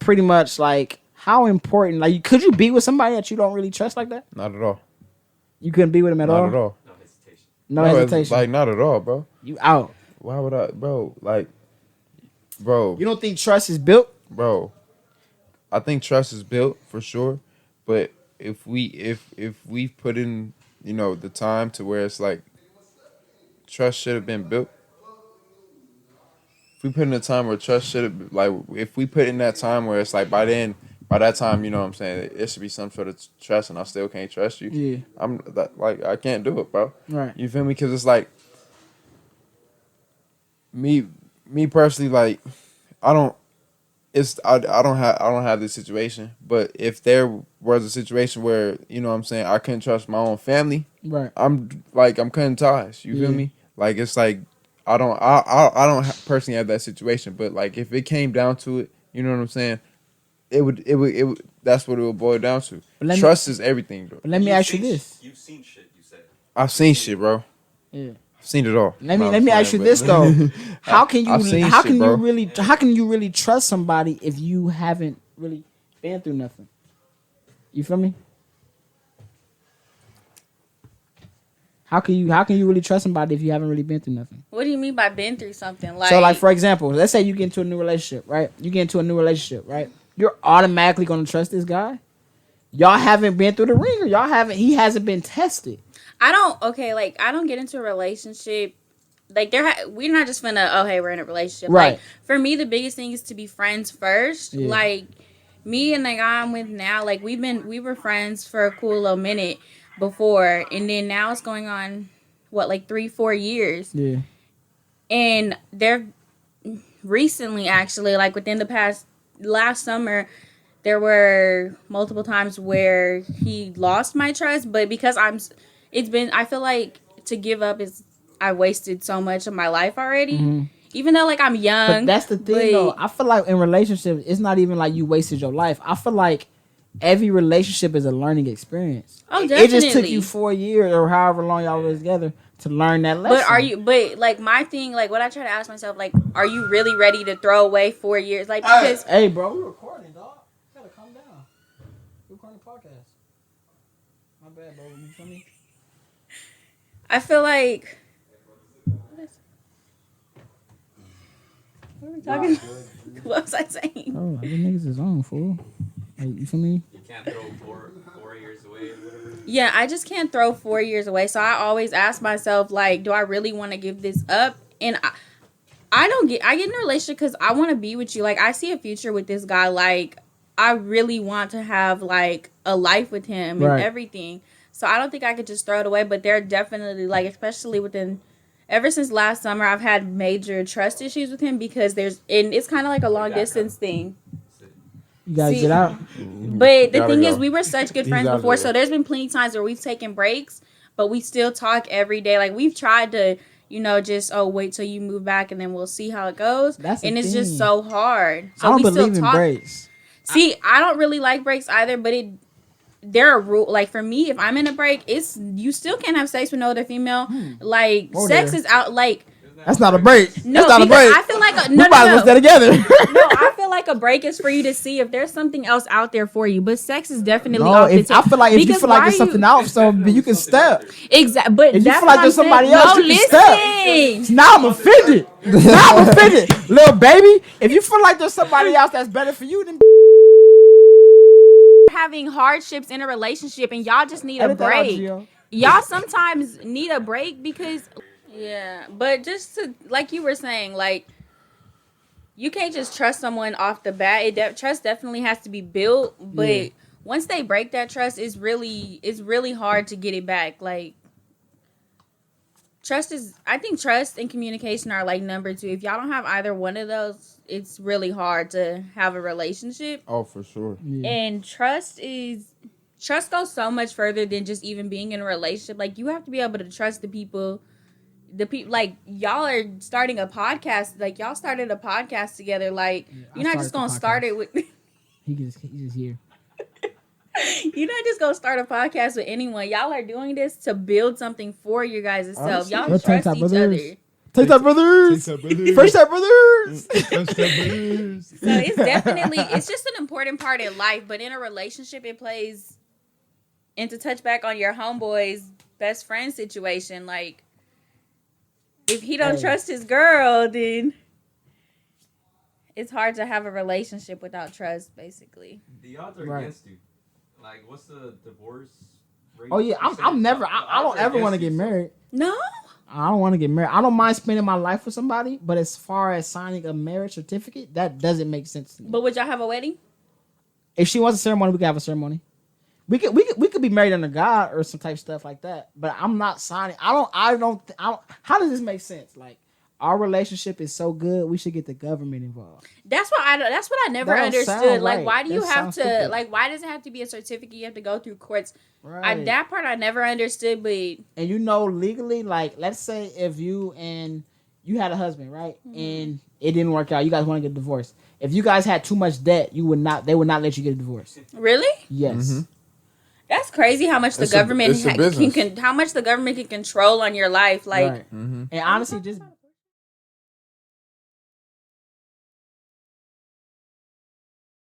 pretty much like how important. Like, could you be with somebody that you don't really trust like that? Not at all. You couldn't be with them at all. Not at all. No hesitation. No It's hesitation. like not at all, bro. You out. Why would I, bro? Like, bro. You don't think trust is built? Bro, I think trust is built for sure, but if we put in, you know, the time to where it's like trust should have been built. If we put in the time where trust should have, like, if we put in that time where it's like by that time, you know what I'm saying, it should be some sort of trust, and I still can't trust you. Yeah. I'm that, like, I can't do it, bro. Right. You feel me? Because it's like me personally, like, I don't have this situation, but if there was a situation where, you know what I'm saying, I couldn't trust my own family, Right. I'm cutting ties. You feel me? Like, it's like I don't personally have that situation, but like if it came down to it, you know what I'm saying, it would that's what it would boil down to. Trust is everything, bro. But let me ask you this. You've seen shit, you said. I've seen shit, bro. Yeah. I've seen it all. Let me ask you this though. How can you really trust somebody if you haven't really been through nothing? You feel me? How can you really trust somebody if you haven't really been through nothing? What do you mean by been through something? Like, so, like, for example, let's say you get into a new relationship, right? You're automatically gonna trust this guy. Y'all haven't been through the ringer. He hasn't been tested. I don't get into a relationship. Like, we're not just finna, hey, we're in a relationship. Right. Like, for me, the biggest thing is to be friends first. Yeah. Like, me and the guy I'm with now, like, we were friends for a cool little minute before, and then now it's going on, like 3-4 years. Yeah. And they're recently, actually, like, within the last summer, there were multiple times where he lost my trust, but because I feel like to give up I wasted so much of my life already. Mm-hmm. Even though, like, I'm young. But that's the thing, though. I feel like in relationships, it's not even like you wasted your life. I feel like every relationship is a learning experience. Oh, definitely. It just took you 4 years or however long y'all was together to learn that lesson. But like, my thing, like, what I try to ask myself, like, are you really ready to throw away 4 years? Like, because... Hey, bro, we're recording, dog. You gotta calm down. We're recording a podcast. My bad, bro. You feel me? I feel like... What are we talking about? What was I saying? Oh, these niggas is on, fool. Like, you feel me? You can't throw four years away or whatever. Yeah, I just can't throw 4 years away. So I always ask myself, like, do I really want to give this up? And I get in a relationship because I want to be with you. Like, I see a future with this guy. Like, I really want to have, like, a life with him and everything. So I don't think I could just throw it away. But they're definitely, like, especially ever since last summer, I've had major trust issues with him because and it's kind of like a long distance thing. You gotta get out. But the thing is, we were such good friends before, so there's been plenty of times where we've taken breaks, but we still talk every day. Like, we've tried to, just, wait till you move back and then we'll see how it goes. And it's just so hard. So I don't believe in breaks. See, I don't really like breaks either, but there are rules. Like, for me, if I'm in a break, you still can't have sex with no other female. Like, sex is out, like... That's not a break. No, that's not a break. I feel like we might as well stay together. No, I feel like a break is for you to see if there's something else out there for you. But sex is definitely off the table. I feel like if you feel like there's something out, so you can step. Exactly. But if you feel like there's somebody else, you can step. Now I'm offended. Little baby. If you feel like there's somebody else that's better for you, then having hardships in a relationship and y'all just need a break. Y'all sometimes need a break because... Yeah, but just to, like you were saying, like, you can't just trust someone off the bat. Trust definitely has to be built, but once they break that trust, it's really hard to get it back. Like, I think trust and communication are like number 2. If y'all don't have either one of those, it's really hard to have a relationship. Oh, for sure. Yeah. And trust goes so much further than just even being in a relationship. Like, you have to be able to trust the people, like, y'all are starting a podcast. Like, y'all started a podcast together. Like, you're not just gonna start it with... He's just here. You're not just gonna start a podcast with anyone. Y'all are doing this to build something for your guys' self. Y'all trust each other. Take that, brothers. Take that, brothers. Fresh that, brothers. So it's definitely, it's just an important part in life, but in a relationship it plays, and to touch back on your homeboy's best friend situation, like if he don't trust his girl, then it's hard to have a relationship without trust, basically. The odds are Right. against you. Like, what's the divorce rate? Oh yeah, I'm never. I don't ever want to get married. No? I don't want to get married. I don't mind spending my life with somebody, but as far as signing a marriage certificate, that doesn't make sense to me. But would y'all have a wedding? If she wants a ceremony, we could have a ceremony. We could be married under God or some type of stuff like that. But I'm not signing. I don't. How does this make sense? Like, our relationship is so good, we should get the government involved. That's what I never That don't understood. sound Like, right. why do you That have sounds to stupid. like? Why does it have to be a certificate? You have to go through courts. Right. That part I never understood. But And you know, legally, like, let's say if you had a husband, right, and it didn't work out, you guys want to get divorced. If you guys had too much debt, they would not let you get a divorce. really, Yes. that's crazy. How much the It's a government business. how much the government can control on your life. Like, Right. And honestly, just